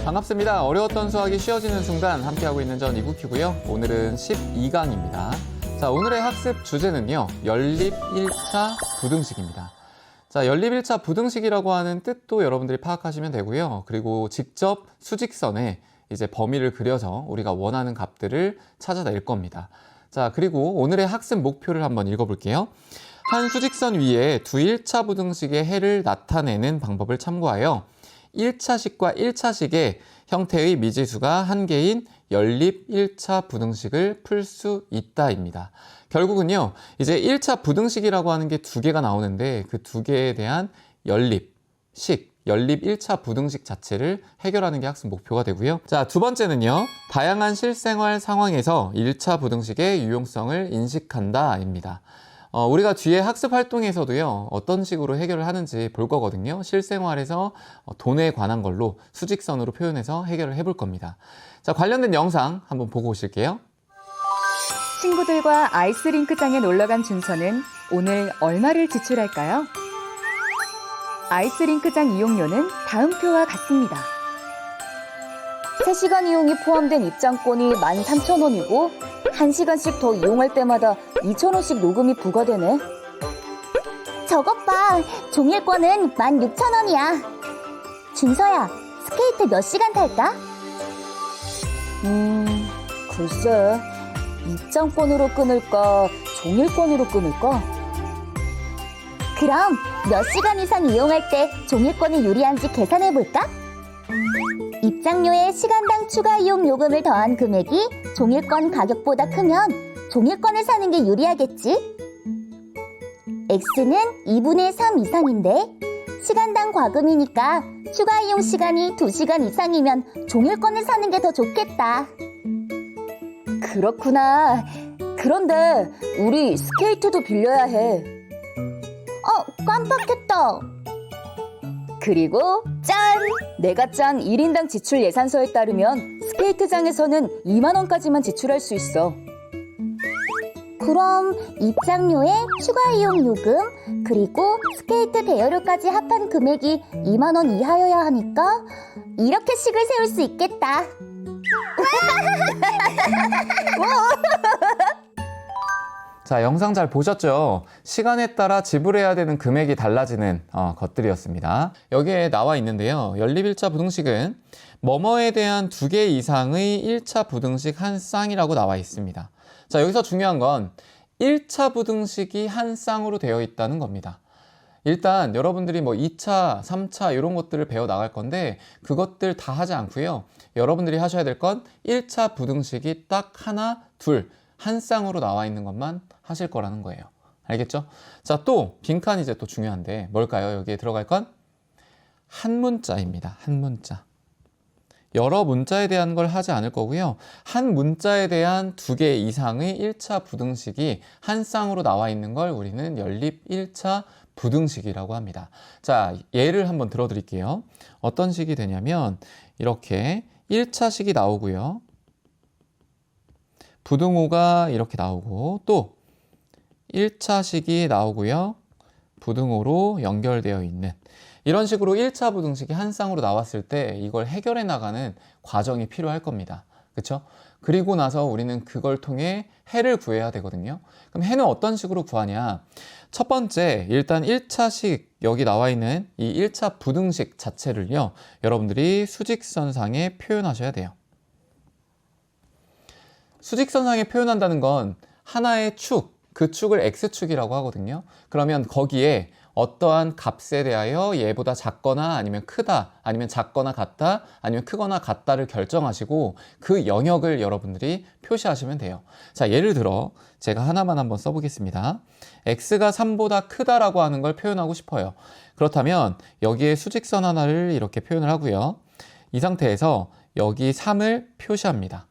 반갑습니다. 어려웠던 수학이 쉬워지는 순간 함께하고 있는 전 이국희고요. 오늘은 12강입니다. 자, 오늘의 학습 주제는요. 연립 1차 부등식입니다. 자, 연립 1차 부등식이라고 하는 뜻도 여러분들이 파악하시면 되고요. 그리고 직접 수직선에 이제 범위를 그려서 우리가 원하는 값들을 찾아낼 겁니다. 자, 그리고 오늘의 학습 목표를 한번 읽어볼게요. 한 수직선 위에 두 1차 부등식의 해를 나타내는 방법을 참고하여 1차식과 1차식의 형태의 미지수가 한 개인 연립 1차 부등식을 풀 수 있다입니다. 결국은요, 이제 1차 부등식이라고 하는 게 두 개가 나오는데 그 두 개에 대한 연립 1차 부등식 자체를 해결하는 게 학습 목표가 되고요. 자, 두 번째는요, 다양한 실생활 상황에서 1차 부등식의 유용성을 인식한다입니다. 우리가 뒤에 학습 활동에서도요, 어떤 식으로 해결을 하는지 볼 거거든요. 실생활에서 돈에 관한 걸로 수직선으로 표현해서 해결을 해볼 겁니다. 자, 관련된 영상 한번 보고 오실게요. 친구들과 아이스링크장에 놀러간 준서는 오늘 얼마를 지출할까요? 아이스링크장 이용료는 다음 표와 같습니다. 3시간 이용이 포함된 입장권이 13,000원이고 1시간씩 더 이용할 때마다 2,000원씩 요금이 부과되네. 저것 봐, 종일권은 16,000원이야. 준서야, 스케이트 몇 시간 탈까? 글쎄, 입장권으로 끊을까, 종일권으로 끊을까? 그럼 몇 시간 이상 이용할 때 종일권이 유리한지 계산해볼까? 입장료에 시간당 추가 이용 요금을 더한 금액이 종일권 가격보다 크면 종일권을 사는 게 유리하겠지? X는 2분의 3 이상인데 시간당 과금이니까 추가 이용 시간이 2시간 이상이면 종일권을 사는 게 더 좋겠다. 그렇구나. 그런데 우리 스케이트도 빌려야 해. 깜빡했다. 그리고 짠! 내가 짠 1인당 지출 예산서에 따르면 스케이트장에서는 2만 원까지만 지출할 수 있어. 그럼 입장료에 추가 이용 요금 그리고 스케이트 대여료까지 합한 금액이 2만 원 이하여야 하니까 이렇게 식을 세울 수 있겠다. 자, 영상 잘 보셨죠? 시간에 따라 지불해야 되는 금액이 달라지는 것들이었습니다. 여기에 나와 있는데요. 연립 1차 부등식은 뭐뭐에 대한 2개 이상의 1차 부등식 한 쌍이라고 나와 있습니다. 자, 여기서 중요한 건 1차 부등식이 한 쌍으로 되어 있다는 겁니다. 일단 여러분들이 뭐 2차, 3차 이런 것들을 배워 나갈 건데 그것들 다 하지 않고요. 여러분들이 하셔야 될 건 1차 부등식이 딱 하나, 둘, 한 쌍으로 나와 있는 것만 하실 거라는 거예요. 알겠죠? 자, 또 빈칸이 이제 또 중요한데 뭘까요? 여기에 들어갈 건 한 문자입니다. 한 문자. 여러 문자에 대한 걸 하지 않을 거고요. 한 문자에 대한 2개 이상의 1차 부등식이 한 쌍으로 나와 있는 걸 우리는 연립 1차 부등식이라고 합니다. 자, 예를 한번 들어드릴게요. 어떤 식이 되냐면 이렇게 1차식이 나오고요. 부등호가 이렇게 나오고 또 1차식이 나오고요. 부등호로 연결되어 있는 이런 식으로 1차 부등식이 한 쌍으로 나왔을 때 이걸 해결해 나가는 과정이 필요할 겁니다. 그렇죠? 그리고 나서 우리는 그걸 통해 해를 구해야 되거든요. 그럼 해는 어떤 식으로 구하냐? 첫 번째, 일단 1차식 여기 나와 있는 이 1차 부등식 자체를요. 여러분들이 수직선상에 표현하셔야 돼요. 수직선상에 표현한다는 건 하나의 축, 그 축을 X축이라고 하거든요. 그러면 거기에 어떠한 값에 대하여 얘보다 작거나 아니면 크다, 아니면 작거나 같다, 아니면 크거나 같다를 결정하시고 그 영역을 여러분들이 표시하시면 돼요. 자, 예를 들어 제가 하나만 한번 써보겠습니다. X가 3보다 크다라고 하는 걸 표현하고 싶어요. 그렇다면 여기에 수직선 하나를 이렇게 표현을 하고요. 이 상태에서 여기 3을 표시합니다.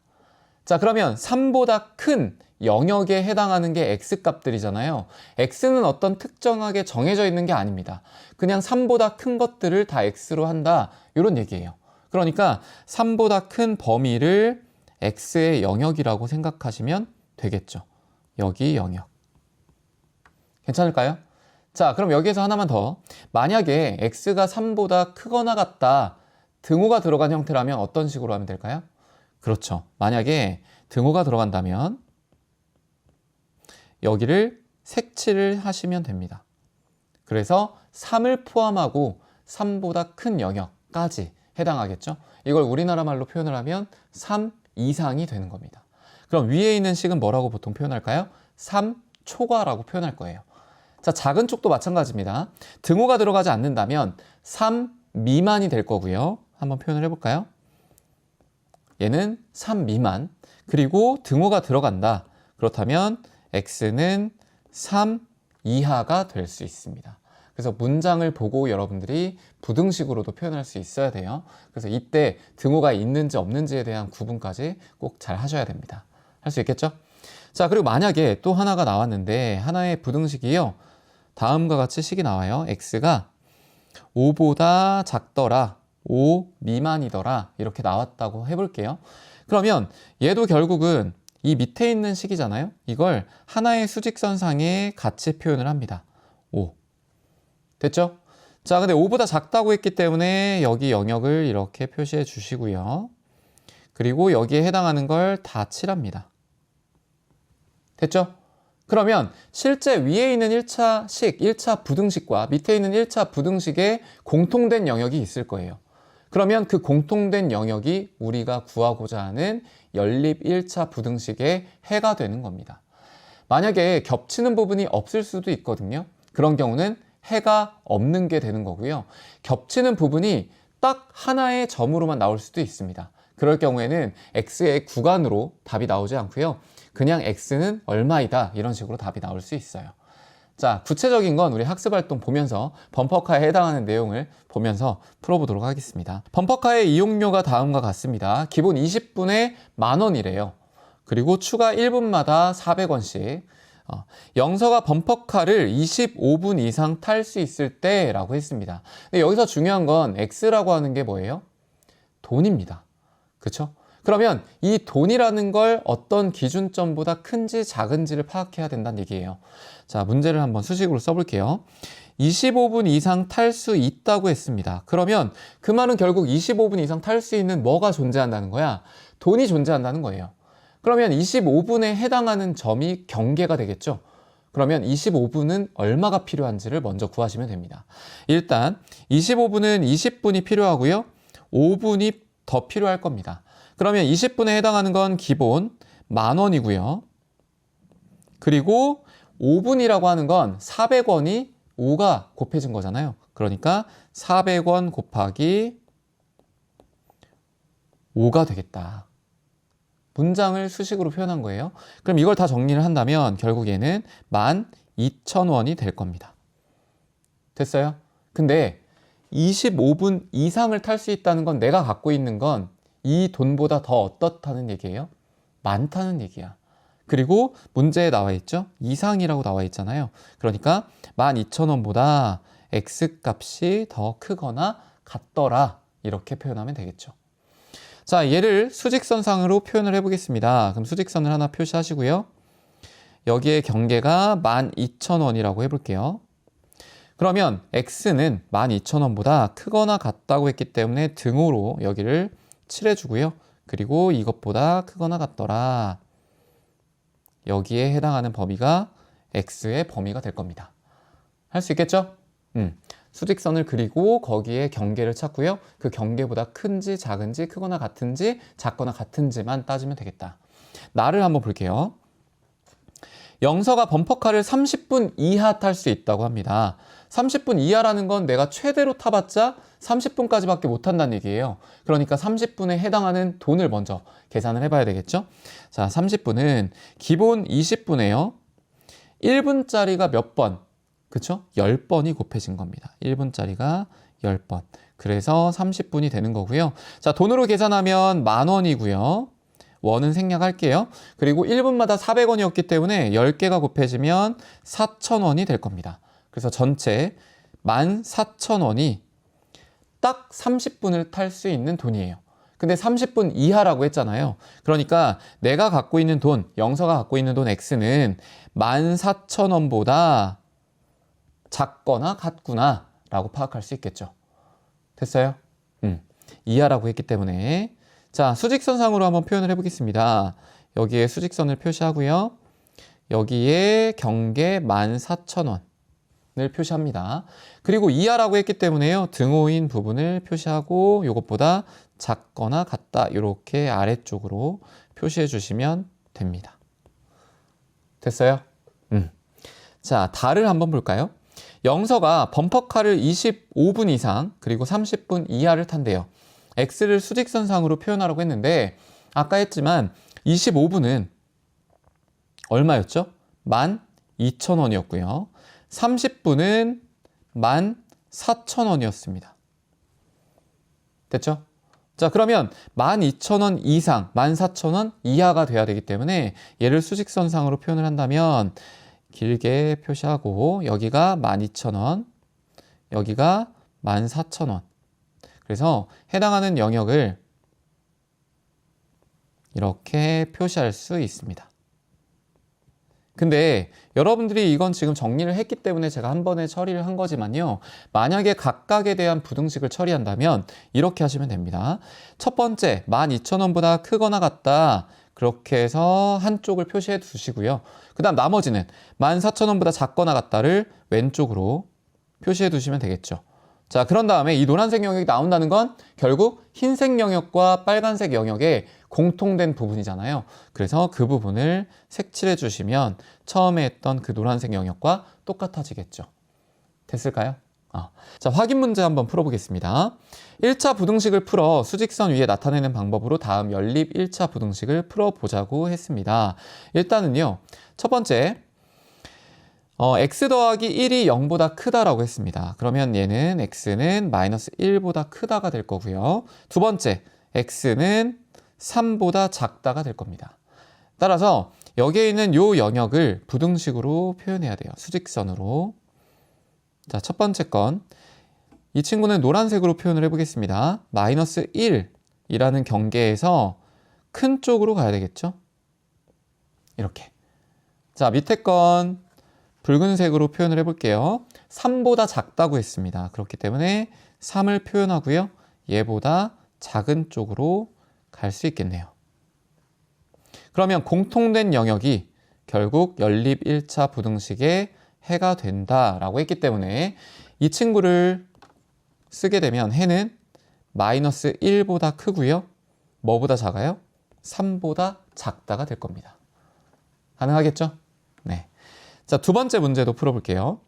자, 그러면 3보다 큰 영역에 해당하는 게 X값들이잖아요. X는 어떤 특정하게 정해져 있는 게 아닙니다. 그냥 3보다 큰 것들을 다 X로 한다. 이런 얘기예요. 그러니까 3보다 큰 범위를 X의 영역이라고 생각하시면 되겠죠. 여기 영역. 괜찮을까요? 자, 그럼 여기에서 하나만 더. 만약에 X가 3보다 크거나 같다. 등호가 들어간 형태라면 어떤 식으로 하면 될까요? 그렇죠. 만약에 등호가 들어간다면 여기를 색칠을 하시면 됩니다. 그래서 3을 포함하고 3보다 큰 영역까지 해당하겠죠. 이걸 우리나라 말로 표현을 하면 3 이상이 되는 겁니다. 그럼 위에 있는 식은 뭐라고 보통 표현할까요? 3초과라고 표현할 거예요. 자, 작은 쪽도 마찬가지입니다. 등호가 들어가지 않는다면 3 미만이 될 거고요. 한번 표현을 해볼까요? 얘는 3 미만. 그리고 등호가 들어간다. 그렇다면 x는 3 이하가 될 수 있습니다. 그래서 문장을 보고 여러분들이 부등식으로도 표현할 수 있어야 돼요. 그래서 이때 등호가 있는지 없는지에 대한 구분까지 꼭 잘 하셔야 됩니다. 할 수 있겠죠? 자, 그리고 만약에 또 하나가 나왔는데 하나의 부등식이요. 다음과 같이 식이 나와요. x가 5보다 작더라, 5 미만이더라 이렇게 나왔다고 해볼게요. 그러면 얘도 결국은 이 밑에 있는 식이잖아요. 이걸 하나의 수직선상에 같이 표현을 합니다. 5. 됐죠? 자, 근데 5보다 작다고 했기 때문에 여기 영역을 이렇게 표시해 주시고요. 그리고 여기에 해당하는 걸 다 칠합니다. 됐죠? 그러면 실제 위에 있는 1차 식, 1차 부등식과 밑에 있는 1차 부등식에 공통된 영역이 있을 거예요. 그러면 그 공통된 영역이 우리가 구하고자 하는 연립 1차 부등식의 해가 되는 겁니다. 만약에 겹치는 부분이 없을 수도 있거든요. 그런 경우는 해가 없는 게 되는 거고요. 겹치는 부분이 딱 하나의 점으로만 나올 수도 있습니다. 그럴 경우에는 x의 구간으로 답이 나오지 않고요. 그냥 x는 얼마이다 이런 식으로 답이 나올 수 있어요. 자, 구체적인 건 우리 학습활동 보면서 범퍼카에 해당하는 내용을 보면서 풀어보도록 하겠습니다. 범퍼카의 이용료가 다음과 같습니다. 기본 20분에 10,000원이래요. 그리고 추가 1분마다 400원씩. 영서가 범퍼카를 25분 이상 탈 수 있을 때 라고 했습니다. 근데 여기서 중요한 건 x라고 하는 게 뭐예요? 돈입니다. 그쵸? 그러면 이 돈이라는 걸 어떤 기준점보다 큰지 작은지를 파악해야 된다는 얘기예요. 자, 문제를 한번 수식으로 써볼게요. 25분 이상 탈 수 있다고 했습니다. 그러면 그 말은 결국 25분 이상 탈 수 있는 뭐가 존재한다는 거야? 돈이 존재한다는 거예요. 그러면 25분에 해당하는 점이 경계가 되겠죠? 그러면 25분은 얼마가 필요한지를 먼저 구하시면 됩니다. 일단 25분은 20분이 필요하고요. 5분이 더 필요할 겁니다. 그러면 20분에 해당하는 건 기본 10,000원이고요. 그리고 5분이라고 하는 건 400원이 5가 곱해진 거잖아요. 그러니까 400원 곱하기 5가 되겠다. 문장을 수식으로 표현한 거예요. 그럼 이걸 다 정리를 한다면 결국 얘는 12,000원이 될 겁니다. 됐어요? 근데 25분 이상을 탈 수 있다는 건 내가 갖고 있는 건 이 돈보다 더 어떻다는 얘기예요? 많다는 얘기야. 그리고 문제에 나와 있죠? 이상이라고 나와 있잖아요. 그러니까 12,000원보다 X값이 더 크거나 같더라. 이렇게 표현하면 되겠죠. 자, 얘를 수직선상으로 표현을 해보겠습니다. 그럼 수직선을 하나 표시하시고요. 여기에 경계가 12,000원이라고 해볼게요. 그러면 X는 12,000원보다 크거나 같다고 했기 때문에 등호로 여기를 칠해주고요. 그리고 이것보다 크거나 같더라. 여기에 해당하는 범위가 X의 범위가 될 겁니다. 할 수 있겠죠? 수직선을 그리고 거기에 경계를 찾고요. 그 경계보다 큰지 작은지 크거나 같은지 작거나 같은지만 따지면 되겠다. 나를 한번 볼게요. 영서가 범퍼카를 30분 이하 탈 수 있다고 합니다. 30분 이하라는 건 내가 최대로 타봤자 30분까지밖에 못 탄다는 얘기예요. 그러니까 30분에 해당하는 돈을 먼저 계산을 해봐야 되겠죠? 자, 30분은 기본 20분에요. 1분짜리가 몇 번? 그쵸? 10번이 곱해진 겁니다. 1분짜리가 10번. 그래서 30분이 되는 거고요. 자, 돈으로 계산하면 10,000원이고요. 원은 생략할게요. 그리고 1분마다 400원이었기 때문에 10개가 곱해지면 4,000원이 될 겁니다. 그래서 전체 14,000원이 딱 30분을 탈 수 있는 돈이에요. 근데 30분 이하라고 했잖아요. 그러니까 내가 갖고 있는 돈, 영서가 갖고 있는 돈 X는 14,000원보다 작거나 같구나 라고 파악할 수 있겠죠. 됐어요? 이하라고 했기 때문에 자, 수직선상으로 한번 표현을 해보겠습니다. 여기에 수직선을 표시하고요. 여기에 경계 14,000원을 표시합니다. 그리고 이하라고 했기 때문에요. 등호인 부분을 표시하고 이것보다 작거나 같다 이렇게 아래쪽으로 표시해 주시면 됩니다. 됐어요? 자, 달을 한번 볼까요? 영서가 범퍼카를 25분 이상 그리고 30분 이하를 탄대요. X를 수직선상으로 표현하라고 했는데 아까 했지만 25분은 얼마였죠? 12,000원이었고요. 30분은 14,000원이었습니다. 됐죠? 자, 그러면 12,000원 이상, 14,000원 이하가 돼야 되기 때문에 얘를 수직선상으로 표현을 한다면 길게 표시하고 여기가 12,000원, 여기가 14,000원. 그래서 해당하는 영역을 이렇게 표시할 수 있습니다. 근데 여러분들이 이건 지금 정리를 했기 때문에 제가 한 번에 처리를 한 거지만요. 만약에 각각에 대한 부등식을 처리한다면 이렇게 하시면 됩니다. 첫 번째, 12,000원보다 크거나 같다. 그렇게 해서 한쪽을 표시해 두시고요. 그 다음 나머지는 14,000원보다 작거나 같다를 왼쪽으로 표시해 두시면 되겠죠. 자, 그런 다음에 이 노란색 영역이 나온다는 건 결국 흰색 영역과 빨간색 영역의 공통된 부분이잖아요. 그래서 그 부분을 색칠해 주시면 처음에 했던 그 노란색 영역과 똑같아지겠죠. 됐을까요? 자, 확인 문제 한번 풀어보겠습니다. 1차 부등식을 풀어 수직선 위에 나타내는 방법으로 다음 연립 1차 부등식을 풀어보자고 했습니다. 일단은요, 첫 번째, x 더하기 1이 0보다 크다라고 했습니다. 그러면 얘는 x는 마이너스 1보다 크다가 될 거고요. 두 번째, x는 3보다 작다가 될 겁니다. 따라서 여기에 있는 요 영역을 부등식으로 표현해야 돼요. 수직선으로. 자, 첫 번째 건, 이 친구는 노란색으로 표현을 해보겠습니다. 마이너스 1이라는 경계에서 큰 쪽으로 가야 되겠죠? 이렇게. 자, 밑에 건 붉은색으로 표현을 해볼게요. 3보다 작다고 했습니다. 그렇기 때문에 3을 표현하고요. 얘보다 작은 쪽으로 갈 수 있겠네요. 그러면 공통된 영역이 결국 연립 1차 부등식의 해가 된다라고 했기 때문에 이 친구를 쓰게 되면 해는 마이너스 1보다 크고요. 뭐보다 작아요? 3보다 작다가 될 겁니다. 가능하겠죠? 네. 자, 두 번째 문제도 풀어볼게요.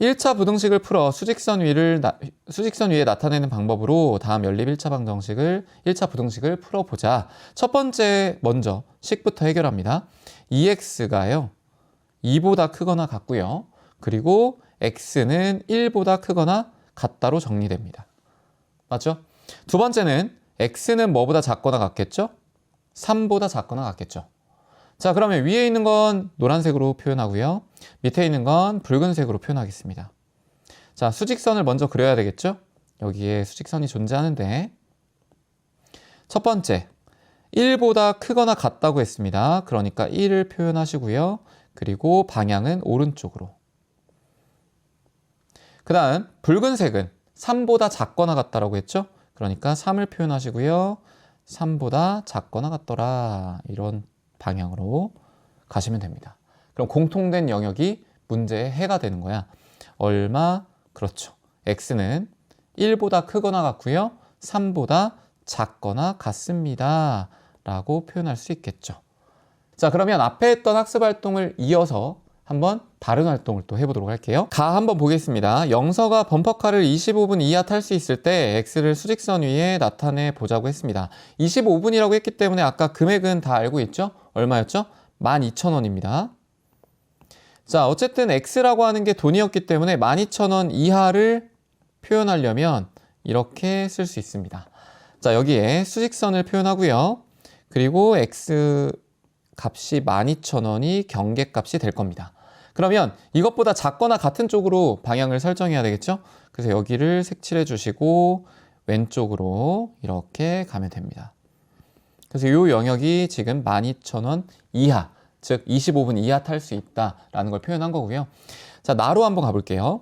1차 부등식을 풀어 수직선 위에 나타내는 방법으로 다음 연립 1차 부등식을 풀어보자. 첫 번째 먼저 식부터 해결합니다. 2x가요. 2보다 크거나 같고요. 그리고 x는 1보다 크거나 같다로 정리됩니다. 맞죠? 두 번째는 x는 뭐보다 작거나 같겠죠? 3보다 작거나 같겠죠. 자, 그러면 위에 있는 건 노란색으로 표현하고요. 밑에 있는 건 붉은색으로 표현하겠습니다. 자, 수직선을 먼저 그려야 되겠죠? 여기에 수직선이 존재하는데 첫 번째, 1보다 크거나 같다고 했습니다. 그러니까 1을 표현하시고요. 그리고 방향은 오른쪽으로. 그 다음 붉은색은 3보다 작거나 같다라고 했죠? 그러니까 3을 표현하시고요. 3보다 작거나 같더라. 이런 방향으로 가시면 됩니다. 그럼 공통된 영역이 문제의 해가 되는 거야. 얼마? 그렇죠. x는 1보다 크거나 같고요. 3보다 작거나 같습니다. 라고 표현할 수 있겠죠. 자, 그러면 앞에 했던 학습 활동을 이어서 한번 다른 활동을 또 해보도록 할게요. 가 한번 보겠습니다. 영서가 범퍼카를 25분 이하 탈 수 있을 때 x를 수직선 위에 나타내 보자고 했습니다. 25분이라고 했기 때문에 아까 금액은 다 알고 있죠? 얼마였죠? 12,000원입니다. 자, 어쨌든 x라고 하는 게 돈이었기 때문에 12,000원 이하를 표현하려면 이렇게 쓸 수 있습니다. 자, 여기에 수직선을 표현하고요. 그리고 x 값이 12,000원이 경계값이 될 겁니다. 그러면 이것보다 작거나 같은 쪽으로 방향을 설정해야 되겠죠? 그래서 여기를 색칠해 주시고 왼쪽으로 이렇게 가면 됩니다. 그래서 이 영역이 지금 12,000원 이하, 즉 25분 이하 탈 수 있다라는 걸 표현한 거고요. 자, 나로 한번 가볼게요.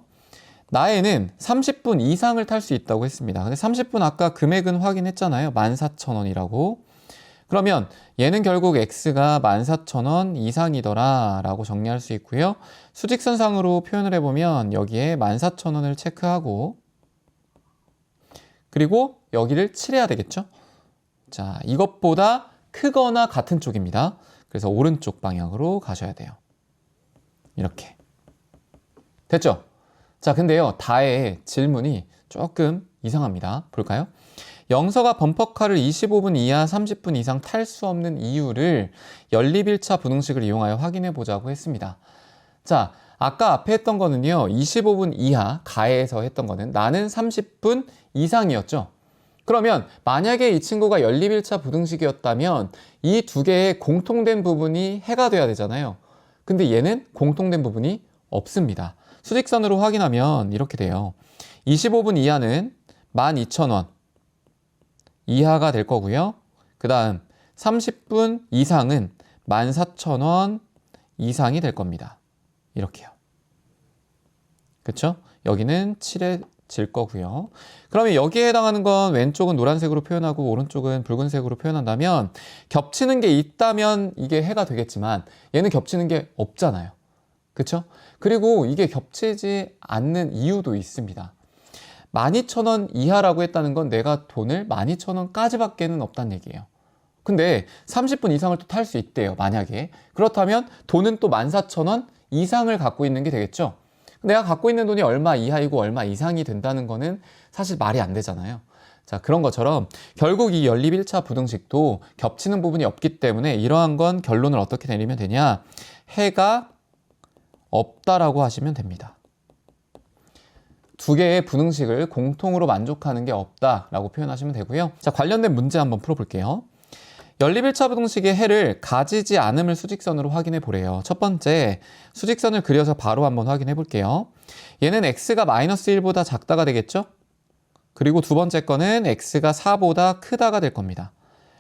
나에는 30분 이상을 탈 수 있다고 했습니다. 근데 30분 아까 금액은 확인했잖아요. 14,000원이라고. 그러면 얘는 결국 x가 14,000원 이상이더라 라고 정리할 수 있고요. 수직선상으로 표현을 해보면 여기에 14,000원을 체크하고 그리고 여기를 칠해야 되겠죠. 자, 이것보다 크거나 같은 쪽입니다. 그래서 오른쪽 방향으로 가셔야 돼요. 이렇게. 됐죠? 자, 근데요, 다의 질문이 조금 이상합니다. 볼까요? 영서가 범퍼카를 25분 이하 30분 이상 탈 수 없는 이유를 연립 1차 부등식을 이용하여 확인해 보자고 했습니다. 자, 아까 앞에 했던 거는요, 25분 이하 가에서 했던 거는 나는 30분 이상이었죠. 그러면 만약에 이 친구가 연립 1차 부등식이었다면 이 두 개의 공통된 부분이 해가 돼야 되잖아요. 근데 얘는 공통된 부분이 없습니다. 수직선으로 확인하면 이렇게 돼요. 25분 이하는 12,000원 이하가 될 거고요. 그 다음 30분 이상은 14,000원 이상이 될 겁니다. 이렇게요. 그쵸? 여기는 칠해질 거고요. 그러면 여기에 해당하는 건 왼쪽은 노란색으로 표현하고 오른쪽은 붉은색으로 표현한다면 겹치는 게 있다면 이게 해가 되겠지만 얘는 겹치는 게 없잖아요. 그쵸? 그리고 이게 겹치지 않는 이유도 있습니다. 12,000원 이하라고 했다는 건 내가 돈을 12,000원까지 밖에는 없다는 얘기예요. 근데 30분 이상을 또 탈 수 있대요, 만약에. 그렇다면 돈은 또 14,000원 이상을 갖고 있는 게 되겠죠? 내가 갖고 있는 돈이 얼마 이하이고 얼마 이상이 된다는 거는 사실 말이 안 되잖아요. 자, 그런 것처럼 결국 이 연립 1차 부등식도 겹치는 부분이 없기 때문에 이러한 건 결론을 어떻게 내리면 되냐? 해가 없다라고 하시면 됩니다. 두 개의 부등식을 공통으로 만족하는 게 없다라고 표현하시면 되고요. 자, 관련된 문제 한번 풀어볼게요. 연립 1차 부등식의 해를 가지지 않음을 수직선으로 확인해 보래요. 첫 번째, 수직선을 그려서 바로 한번 확인해 볼게요. 얘는 x가 -1보다 작다가 되겠죠? 그리고 두 번째 거는 x가 4보다 크다가 될 겁니다.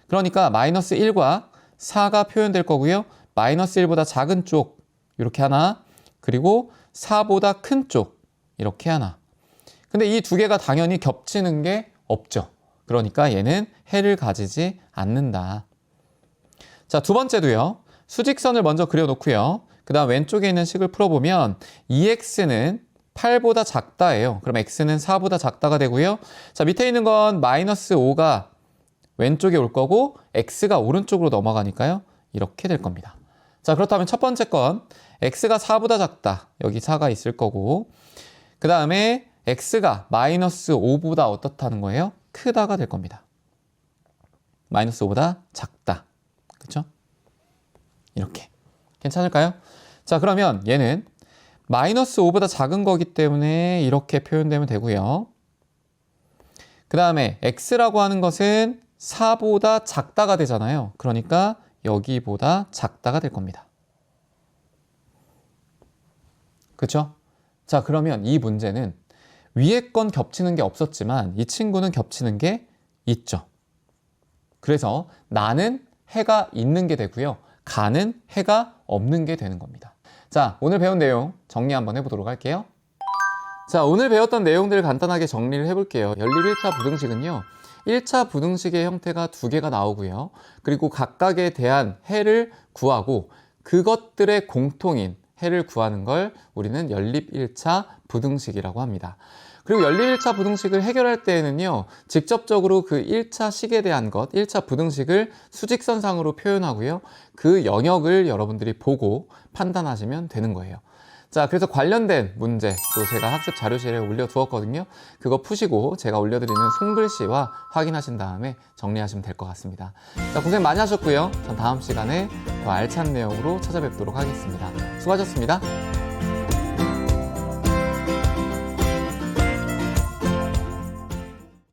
그러니까 -1과 4가 표현될 거고요. -1보다 작은 쪽 이렇게 하나, 그리고 4보다 큰 쪽 이렇게 하나. 근데 이 두 개가 당연히 겹치는 게 없죠. 그러니까 얘는 해를 가지지 않는다. 자, 두 번째도요. 수직선을 먼저 그려놓고요. 그 다음 왼쪽에 있는 식을 풀어보면 2x는 8보다 작다예요. 그럼 x는 4보다 작다가 되고요. 자, 밑에 있는 건 -5가 왼쪽에 올 거고 x가 오른쪽으로 넘어가니까요. 이렇게 될 겁니다. 자, 그렇다면 첫 번째 건 x가 4보다 작다. 여기 4가 있을 거고 그 다음에 x가 -5보다 어떻다는 거예요? 크다가 될 겁니다. -5보다 작다. 그쵸? 이렇게. 괜찮을까요? 자, 그러면 얘는 -5보다 작은 거기 때문에 이렇게 표현되면 되고요. 그 다음에 x라고 하는 것은 4보다 작다가 되잖아요. 그러니까 여기보다 작다가 될 겁니다. 그쵸? 자, 그러면 이 문제는 위에 건 겹치는 게 없었지만 이 친구는 겹치는 게 있죠. 그래서 나는 해가 있는 게 되고요. 가는 해가 없는 게 되는 겁니다. 자, 오늘 배운 내용 정리 한번 해보도록 할게요. 자, 오늘 배웠던 내용들을 간단하게 정리를 해볼게요. 연립 1차 부등식은요. 1차 부등식의 형태가 두 개가 나오고요. 그리고 각각에 대한 해를 구하고 그것들의 공통인 해를 구하는 걸 우리는 연립 1차 부등식이라고 합니다. 그리고 연립 1차 부등식을 해결할 때에는요, 직접적으로 그 1차 식에 대한 것, 1차 부등식을 수직선상으로 표현하고요. 그 영역을 여러분들이 보고 판단하시면 되는 거예요. 자, 그래서 관련된 문제 또 제가 학습 자료실에 올려두었거든요. 그거 푸시고 제가 올려드리는 손글씨와 확인하신 다음에 정리하시면 될 것 같습니다. 자, 고생 많이 하셨고요. 전 다음 시간에 더 알찬 내용으로 찾아뵙도록 하겠습니다. 수고하셨습니다.